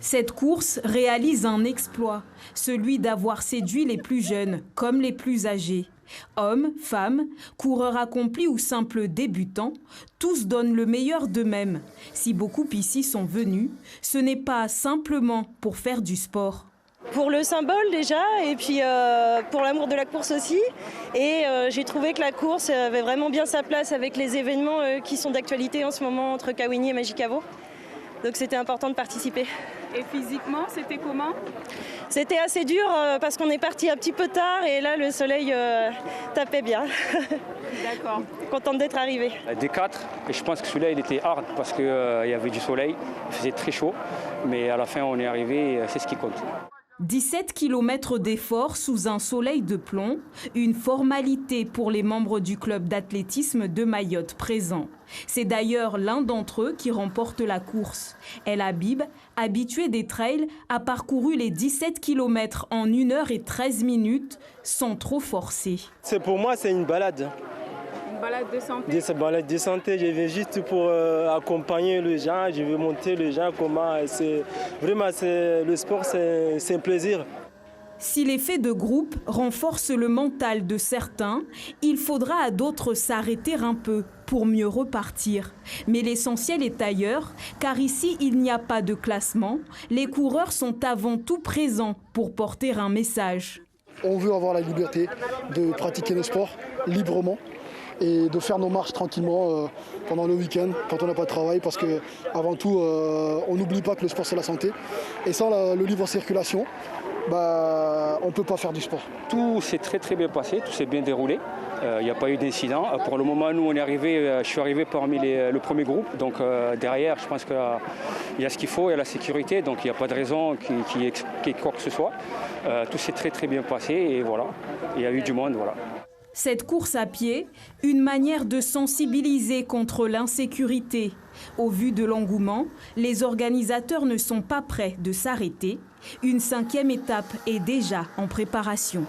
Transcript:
Cette course réalise un exploit, celui d'avoir séduit les plus jeunes comme les plus âgés. Hommes, femmes, coureurs accomplis ou simples débutants, tous donnent le meilleur d'eux-mêmes. Si beaucoup ici sont venus, ce n'est pas simplement pour faire du sport. Pour le symbole déjà, et puis pour l'amour de la course aussi. Et j'ai trouvé que la course avait vraiment bien sa place avec les événements qui sont d'actualité en ce moment entre Kawini et Magicavo. Donc c'était important de participer. Et physiquement, c'était comment? C'était assez dur parce qu'on est parti un petit peu tard et là le soleil tapait bien. D'accord. Contente d'être arrivée. Des 4, et je pense que celui-là il était hard parce qu'il y avait du soleil, il faisait très chaud, mais à la fin on est arrivé et c'est ce qui compte. 17 km d'effort sous un soleil de plomb, une formalité pour les membres du club d'athlétisme de Mayotte présents. C'est d'ailleurs l'un d'entre eux qui remporte la course. El Habib, habitué des trails, a parcouru les 17 km en 1h13 sans trop forcer. Pour moi, c'est une balade. Une balade de santé? Une balade de santé, je viens juste pour accompagner les gens, je veux montrer les gens comment vraiment le sport, c'est un plaisir. Si l'effet de groupe renforce le mental de certains, il faudra à d'autres s'arrêter un peu pour mieux repartir. Mais l'essentiel est ailleurs, car ici il n'y a pas de classement. Les coureurs sont avant tout présents pour porter un message. On veut avoir la liberté de pratiquer le sport librement et de faire nos marches tranquillement pendant le week-end quand on n'a pas de travail, parce qu'avant tout on n'oublie pas que le sport c'est la santé, et sans le libre en circulation on ne peut pas faire du sport. Tout s'est très bien passé, tout s'est bien déroulé, il n'y a pas eu d'incident. Pour le moment nous on est arrivé, je suis arrivé parmi le premier groupe, donc derrière je pense qu'il y a ce qu'il faut, il y a la sécurité, donc il n'y a pas de raison qu'il y ait quoi que ce soit. Tout s'est très bien passé et voilà, il y a eu du monde, voilà. Cette course à pied, une manière de sensibiliser contre l'insécurité. Au vu de l'engouement, les organisateurs ne sont pas prêts de s'arrêter. Une 5e étape est déjà en préparation.